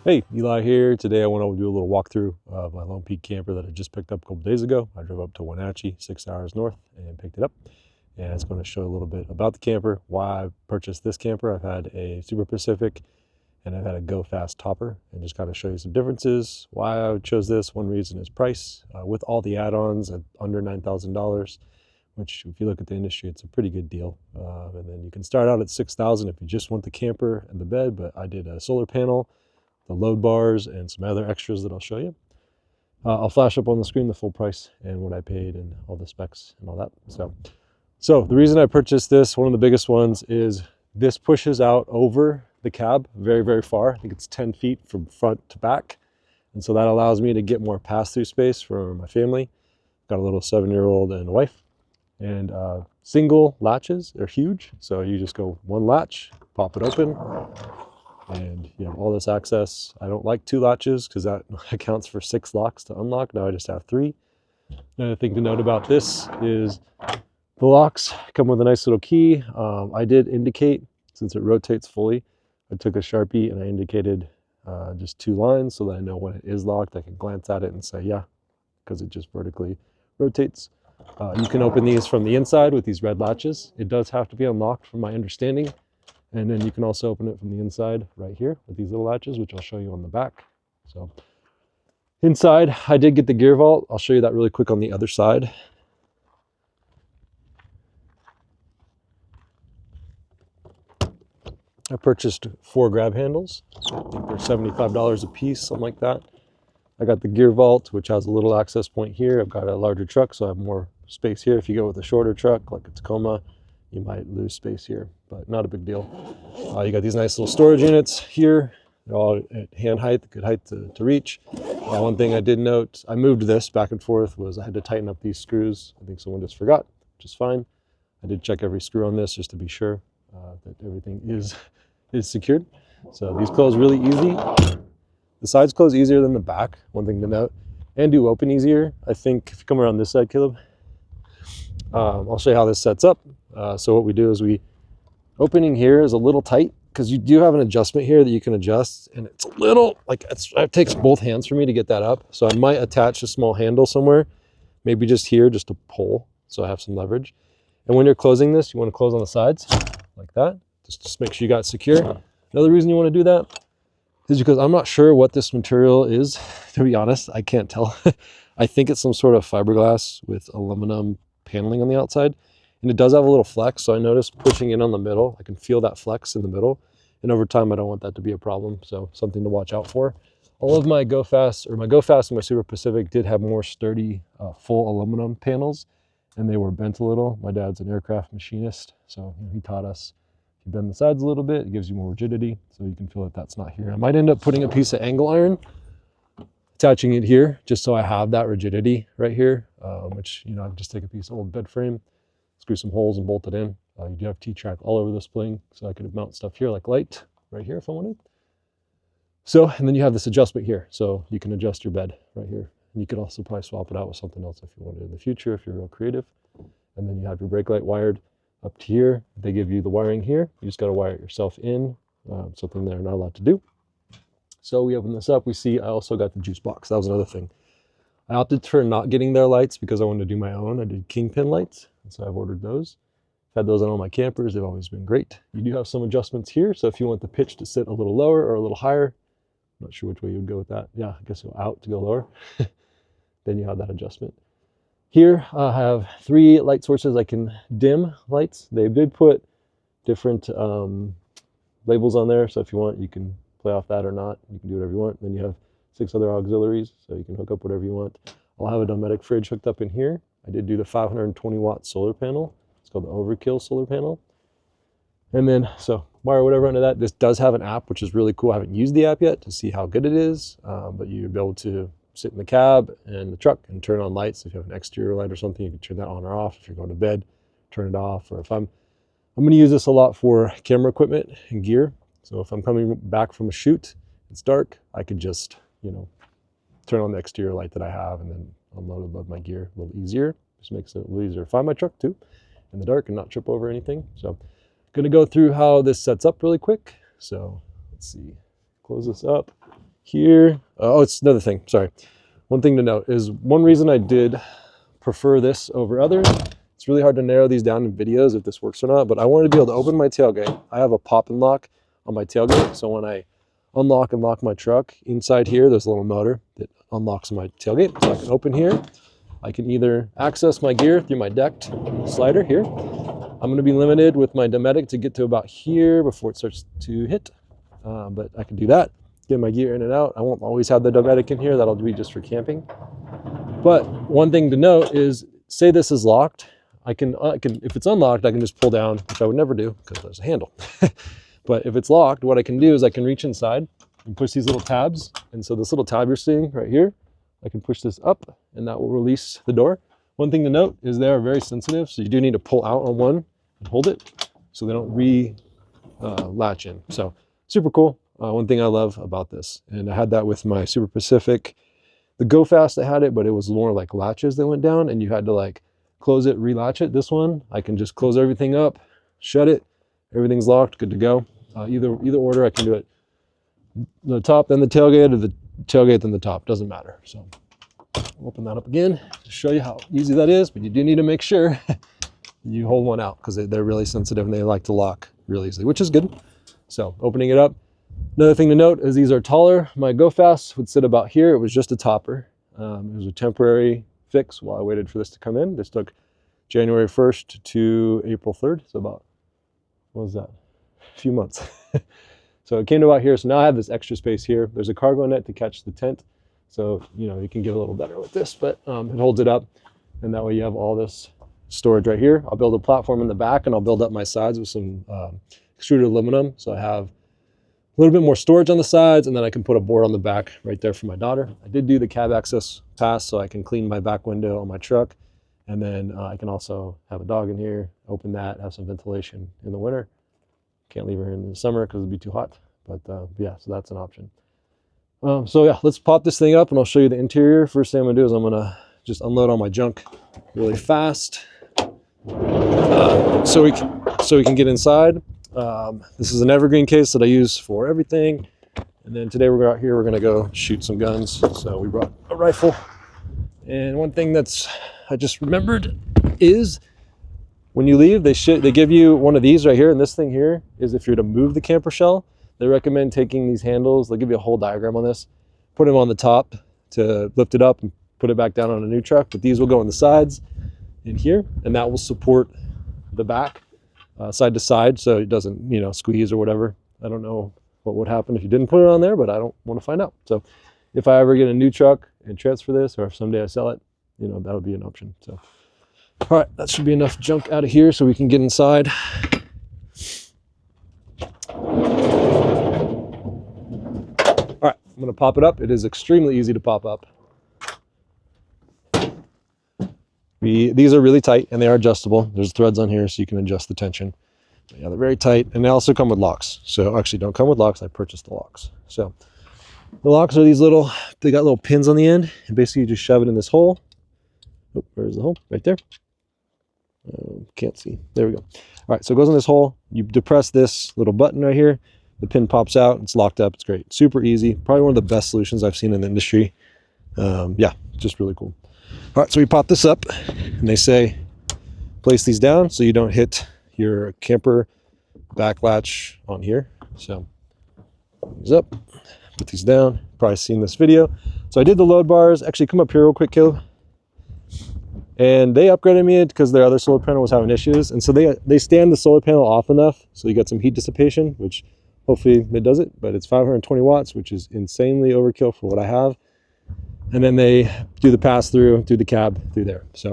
Hey, Eli here. Today I want to do a little walkthrough of my Lonepeak camper that I just picked up a couple days ago. I drove up to Wenatchee, 6 hours north, and picked it up. And it's going to show a little bit about the camper, why I purchased this camper. I've had a Super Pacific and I've had a Go Fast Topper, and just kind of show you some differences, why I chose this. One reason is price. With all the add-ons at under $9,000, which if you look at the industry, it's a pretty good deal. And then you can start out at $6,000 if you just want the camper and the bed, but I did a solar panel, the load bars, and some other extras that I'll show you. I'll flash up on the screen the full price and what I paid and all the specs and all that. So the reason I purchased this, one of the biggest ones, is this pushes out over the cab very, very far. I think it's 10 feet from front to back. And so that allows me to get more pass-through space for my family. Got a little 7-year-old and a wife. And single latches are huge. So you just go one latch, pop it open, and you have all this access. I don't like 2 latches because that accounts for 6 locks to unlock. Now I just have 3. Another thing to note about this is the locks come with a nice little key. I did indicate, since it rotates fully, I took a Sharpie and I indicated just 2 lines so that I know when it is locked. I can glance at it and say, yeah, because it just vertically rotates. You can open these from the inside with these red latches. It does have to be unlocked from my understanding. And then you can also open it from the inside right here with these little latches, which I'll show you on the back. So inside, I did get the gear vault. I'll show you that really quick on the other side. I purchased 4 grab handles. I think they're $75 a piece, something like that. I got the gear vault, which has a little access point here. I've got a larger truck, so I have more space here. If you go with a shorter truck, like a Tacoma, you might lose space here, but not a big deal. You got these nice little storage units here. They're all at hand height, good height to reach. One thing I did note, I moved this back and forth, was I had to tighten up these screws. I think someone just forgot, which is fine. I did check every screw on this just to be sure that everything is secured. So these close really easy. The sides close easier than the back, one thing to note, and do open easier. I think if you come around this side, Caleb, I'll show you how this sets up. So what we do is opening here is a little tight because you do have an adjustment here that you can adjust, and it's a little, like, it takes both hands for me to get that up. So I might attach a small handle somewhere, maybe just here, just to pull, so I have some leverage. And when you're closing this, you want to close on the sides like that, just make sure you got it secure. Another reason you want to do that is because I'm not sure what this material is, to be honest. I can't tell. I think it's some sort of fiberglass with aluminum paneling on the outside. And it does have a little flex, so I noticed pushing in on the middle, I can feel that flex in the middle. And over time, I don't want that to be a problem, so something to watch out for. All of my Go Fast and my Super Pacific did have more sturdy, full aluminum panels, and they were bent a little. My dad's an aircraft machinist, so he taught us, if you bend the sides a little bit, it gives you more rigidity, so you can feel that that's not here. I might end up putting a piece of angle iron, attaching it here, just so I have that rigidity right here, which, you know, I just take a piece of old bed frame, screw some holes and bolt it in. You do have T-track all over this plane, so I could mount stuff here like light right here if I wanted. So, and then you have this adjustment here, so you can adjust your bed right here. And you could also probably swap it out with something else if you wanted in the future, if you're real creative. And then you have your brake light wired up to here. They give you the wiring here. You just got to wire it yourself in, something they're not allowed to do. So we open this up, we see I also got the juice box. That was another thing. I opted for not getting their lights because I wanted to do my own. I did Kingpin lights, and so I've ordered those. I've had those on all my campers. They've always been great. You do have some adjustments here, so if you want the pitch to sit a little lower or a little higher, I'm not sure which way you would go with that. Yeah, I guess go out to go lower. Then you have that adjustment. Here I have 3 light sources. I can dim lights. They did put different labels on there, so if you want, you can play off that or not. You can do whatever you want. Then you have 6 other auxiliaries, so you can hook up whatever you want. I'll have a Dometic fridge hooked up in here. I did do the 520 watt solar panel. It's called the Overkill solar panel. And then, so wire whatever under that. This does have an app, which is really cool. I haven't used the app yet to see how good it is, but you'll be able to sit in the cab and the truck and turn on lights. If you have an exterior light or something, you can turn that on or off. If you're going to bed, turn it off. Or if I'm going to use this a lot for camera equipment and gear. So if I'm coming back from a shoot, it's dark, I could just, you know, turn on the exterior light that I have and then unload and load my gear a little easier. Just makes it a little easier to find my truck too in the dark and not trip over anything. So I'm going to go through how this sets up really quick. So let's see, close this up. here. Oh, it's another thing. Sorry. One thing to note is one reason I did prefer this over others. It's really hard to narrow these down in videos if this works or not, but I wanted to be able to open my tailgate. I have a pop and lock on my tailgate, so when I unlock and lock my truck, inside here there's a little motor that unlocks my tailgate. So I can open here. I can either access my gear through my decked slider here. I'm going to be limited with my Dometic to get to about here before it starts to hit, but I can do that. Get my gear in and out. I won't always have the Dometic in here. That'll be just for camping. But one thing to note is, say this is locked. I can if it's unlocked, I can just pull down, which I would never do because there's a handle. But if it's locked, what I can do is I can reach inside and push these little tabs. And so this little tab you're seeing right here, I can push this up and that will release the door. One thing to note is they are very sensitive. So you do need to pull out on one and hold it so they don't latch in. So super cool. One thing I love about this. And I had that with my Super Pacific. The Go Fast, I had it, but it was more like latches that went down and you had to like close it, relatch it. This one, I can just close everything up, shut it. Everything's locked, good to go. Either order, I can do it the top then the tailgate, or the tailgate then the top, doesn't matter. So I'll open that up again to show you how easy that is, but you do need to make sure you hold one out because they're really sensitive and they like to lock really easily, which is good. So opening it up. Another thing to note is these are taller. My Go Fast would sit about here. It was just a topper. It was a temporary fix while I waited for this to come in. This took January 1st to April 3rd. So about, what was that? A few months. So it came to about here. So now I have this extra space here. There's a cargo net to catch the tent. So, you know, you can get a little better with this, but it holds it up. And that way you have all this storage right here. I'll build a platform in the back and I'll build up my sides with some extruded aluminum. So I have a little bit more storage on the sides, and then I can put a board on the back right there for my daughter. I did do the cab access pass so I can clean my back window on my truck. And then I can also have a dog in here, open that, have some ventilation in the winter. Can't leave her in the summer because it'd be too hot. But yeah, so that's an option. So yeah, let's pop this thing up and I'll show you the interior. First thing I'm gonna do is I'm gonna just unload all my junk really fast so we can get inside. This is an evergreen case that I use for everything. And then today we're out here, we're gonna go shoot some guns. So we brought a rifle. And one thing I just remembered is when you leave, they give you one of these right here. And this thing here is if you're to move the camper shell, they recommend taking these handles. They'll give you a whole diagram on this. Put them on the top to lift it up and put it back down on a new truck. But these will go on the sides in here, and that will support the back side to side so it doesn't, you know, squeeze or whatever. I don't know what would happen if you didn't put it on there, but I don't want to find out. So if I ever get a new truck and transfer this, or if someday I sell it, you know, that'll be an option. So, all right, that should be enough junk out of here so we can get inside. All right, I'm gonna pop it up. It is extremely easy to pop up. These are really tight and they are adjustable. There's threads on here so you can adjust the tension. But yeah, they're very tight, and they also come with locks. So actually don't come with locks, I purchased the locks. So the locks are these little, they got little pins on the end, and basically you just shove it in this hole. Oh, where's the hole? Right there. Can't see. There we go. All right, so it goes in this hole. You depress this little button right here. The pin pops out. It's locked up. It's great. Super easy. Probably one of the best solutions I've seen in the industry. Yeah, just really cool. All right, so we pop this up, and they say place these down so you don't hit your camper back latch on here. So these up, put these down. Probably seen this video. So I did the load bars. Actually, come up here real quick, Caleb. And they upgraded me because their other solar panel was having issues. And so they stand the solar panel off enough so you got some heat dissipation, which hopefully it does it, but it's 520 watts, which is insanely overkill for what I have. And then they do the pass through the cab through there. So,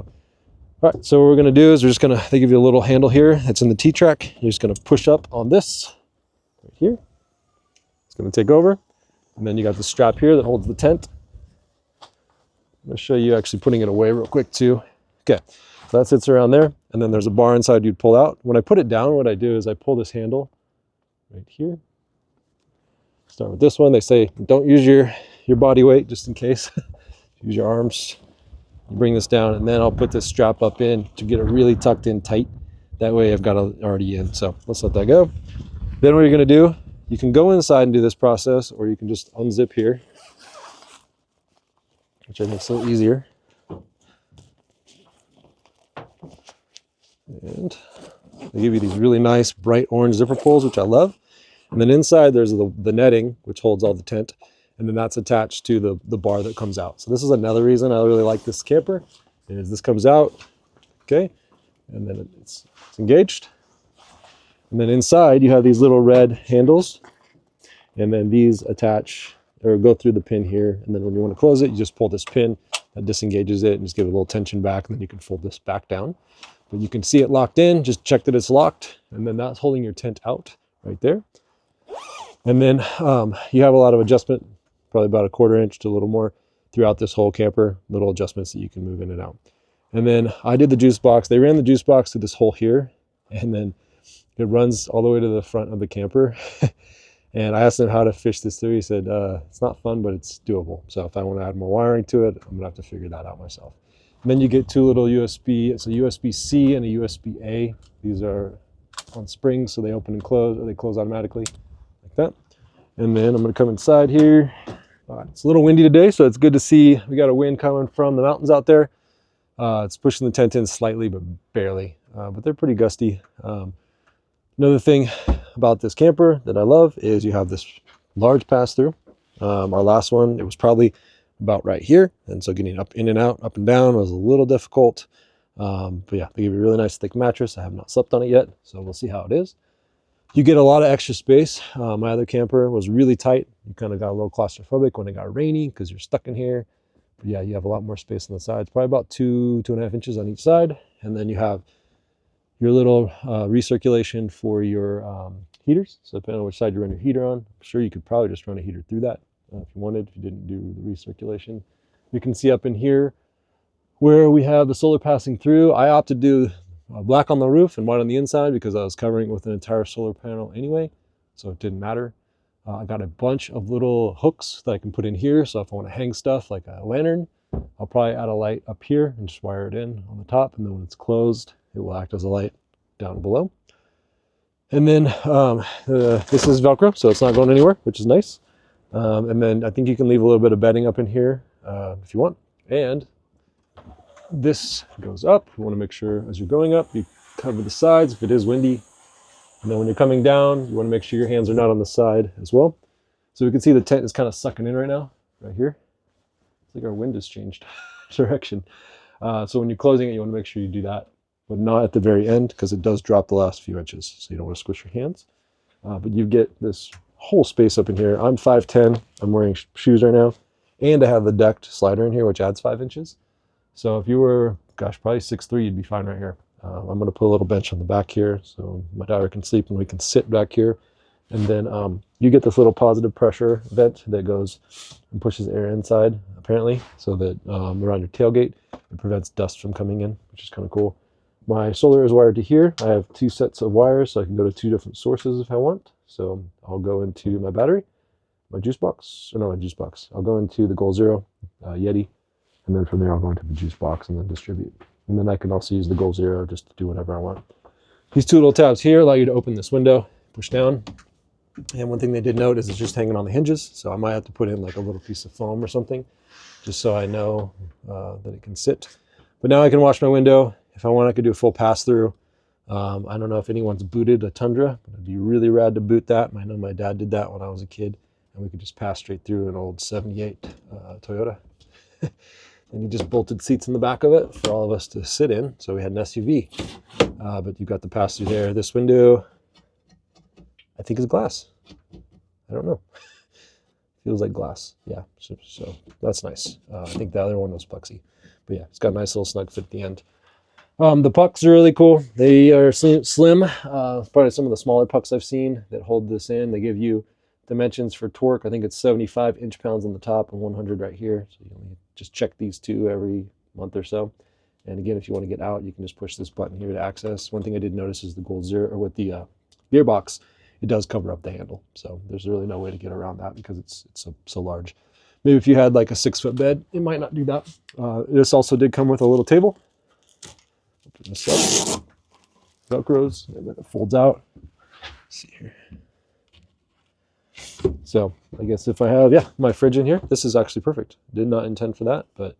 all right, so what we're gonna do is they give you a little handle here that's in the T-track. You're just gonna push up on this right here. It's gonna take over. And then you got the strap here that holds the tent. I'm gonna show you actually putting it away real quick too. Okay, so that sits around there. And then there's a bar inside you'd pull out. When I put it down, what I do is I pull this handle right here. Start with this one. They say don't use your body weight just in case. Use your arms. You bring this down, and then I'll put this strap up in to get it really tucked in tight. That way I've got it already in. So let's let that go. Then what you're gonna do you can go inside and do this process, or you can just unzip here, which I think is a little easier. And they give you these really nice bright orange zipper pulls, which I love. And then inside there's the netting, which holds all the tent. And then that's attached to the bar that comes out. So this is another reason I really like this camper, is this comes out, okay? And then it's engaged. And then inside you have these little red handles. And then these attach or go through the pin here. And then when you want to close it, you just pull this pin that disengages it and just give it a little tension back. And then you can fold this back down. But you can see it locked in, just check that it's locked. And then that's holding your tent out right there. And then you have a lot of adjustment, probably about 1/4 inch to a little more throughout this whole camper, little adjustments that you can move in and out. And then I did the juice box. They ran the juice box through this hole here, and then it runs all the way to the front of the camper. And I asked him how to fish this through. He said, it's not fun, but it's doable. So if I want to add more wiring to it, I'm gonna have to figure that out myself. And then you get 2 little USB, it's a USB-C and a USB-A. These are on springs, so they open and close, or they close automatically, like that. And then I'm gonna come inside here. It's a little windy today, so it's good to see we got a wind coming from the mountains out there. It's pushing the tent in slightly, but barely, but they're pretty gusty. Another thing about this camper that I love is you have this large pass-through. Our last one, it was probably about right here, and so getting up in and out, up and down was a little difficult. But yeah, they give you a really nice thick mattress. I have not slept on it yet, so we'll see how it is. You get a lot of extra space. My other camper was really tight. You kind of got a little claustrophobic when it got rainy because you're stuck in here. But yeah, you have a lot more space on the sides, probably about 2.5 inches on each side. And then you have your little recirculation for your heaters. So depending on which side you run your heater on, I'm sure you could probably just run a heater through that if you wanted, if you didn't do the recirculation. You can see up in here where we have the solar passing through. I opted to do black on the roof and white on the inside because I was covering it with an entire solar panel anyway, so it didn't matter. I got a bunch of little hooks that I can put in here, so if I want to hang stuff like a lantern, I'll probably add a light up here and just wire it in on the top, and then when it's closed, it will act as a light down below. And then this is Velcro, so it's not going anywhere, which is nice. And then I think you can leave a little bit of bedding up in here if you want. And this goes up. You want to make sure as you're going up, you cover the sides if it is windy. And then when you're coming down, you want to make sure your hands are not on the side as well. So we can see the tent is kind of sucking in right now, right here. It's like our wind has changed direction. So when you're closing it, you want to make sure you do that, but not at the very end because it does drop the last few inches. So you don't want to squish your hands. But you get this whole space up in here. I'm 5'10". I'm wearing shoes right now. And I have the decked slider in here, which adds 5 inches. So if you were, gosh, probably 6'3", you'd be fine right here. I'm going to put a little bench on the back here so my daughter can sleep and we can sit back here. And then you get this little positive pressure vent that goes and pushes air inside, apparently, so that around your tailgate, it prevents dust from coming in, which is kind of cool. My solar is wired to here. I have 2 sets of wires, so I can go to 2 different sources if I want. So I'll go into my battery, my juice box, or no, my juice box. I'll go into the Goal Zero Yeti, and then from there I'll go into the juice box and then distribute. And then I can also use the Goal Zero just to do whatever I want. These 2 little tabs here allow you to open this window, push down. And one thing they did note is it's just hanging on the hinges, so I might have to put in like a little piece of foam or something, just so I know that it can sit. But now I can wash my window. If I want, I could do a full pass-through. I don't know if anyone's booted a Tundra, but it'd be really rad to boot that. I know my dad did that when I was a kid, and we could just pass straight through an old 78 Toyota. And he just bolted seats in the back of it for all of us to sit in, so we had an SUV. But you've got the pass-through there. This window, I think, is glass. I don't know. Feels like glass. Yeah, so that's nice. I think the other one was plexi. But yeah, it's got a nice little snug fit at the end. The pucks are really cool. They are slim. Probably some of the smaller pucks I've seen that hold this in. They give you dimensions for torque. I think it's 75 inch-pounds on the top and 100 right here. So you only just check these 2 every month or so. And again, if you want to get out, you can just push this button here to access. One thing I did notice is the Goal Zero, or with the gearbox, it does cover up the handle. So there's really no way to get around that because it's so large. Maybe if you had like a 6-foot bed, it might not do that. This also did come with a little table. Open this up, Velcros, and then it folds out. Let's see here. So I guess if I have, yeah, my fridge in here, this is actually perfect. Did not intend for that, but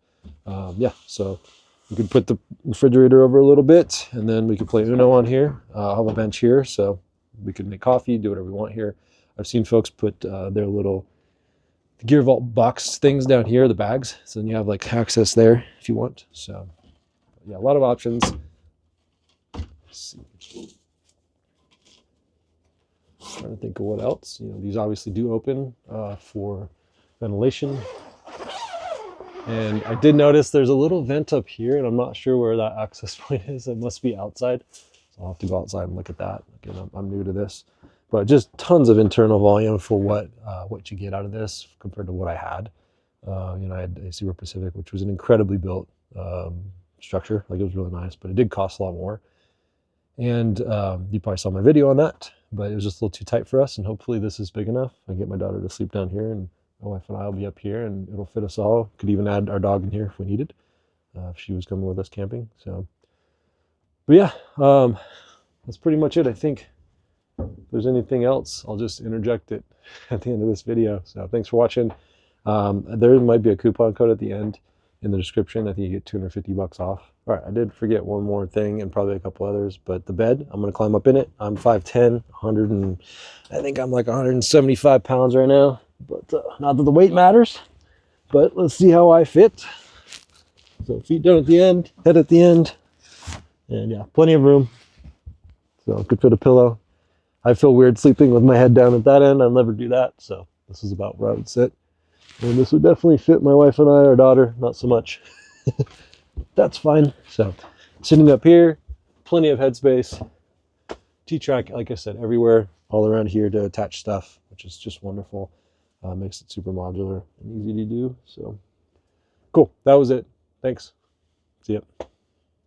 yeah, so we could put the refrigerator over a little bit, and then we could play Uno on here. I'll have a bench here, so we could make coffee, do whatever we want here. I've seen folks put their little Gear Vault box things down here, the bags, so then you have like access there if you want. So yeah, a lot of options. Let's see. Trying to think of what else. You know, these obviously do open for ventilation. And I did notice there's a little vent up here, and I'm not sure where that access point is. It must be outside. So I'll have to go outside and look at that. Again, I'm new to this. But just tons of internal volume for what you get out of this compared to what I had. You know, I had a Super Pacific, which was an incredibly built structure. Like, it was really nice, but it did cost a lot more. And you probably saw my video on that, but it was just a little too tight for us. And hopefully this is big enough. I can get my daughter to sleep down here, and my wife and I will be up here, and it'll fit us all. Could even add our dog in here if we needed, if she was coming with us camping. So, but yeah, that's pretty much it. I think if there's anything else, I'll just interject it at the end of this video. So thanks for watching. There might be a coupon code at the end in the description. I think you get 250 bucks off. All right, I did forget one more thing and probably a couple others, but the bed, I'm going to climb up in it. I'm 5'10", I think I'm like 175 pounds right now, but not that the weight matters, but let's see how I fit. So feet down at the end, head at the end, and yeah, plenty of room. So could fit a pillow. I feel weird sleeping with my head down at that end. I'll never do that, so this is about where I would sit. And this would definitely fit my wife and I, our daughter, not so much. That's fine. So sitting up here, plenty of headspace. T-track, like I said, everywhere, all around here to attach stuff, which is just wonderful. Makes it super modular and easy to do. So cool. That was it. Thanks. See ya.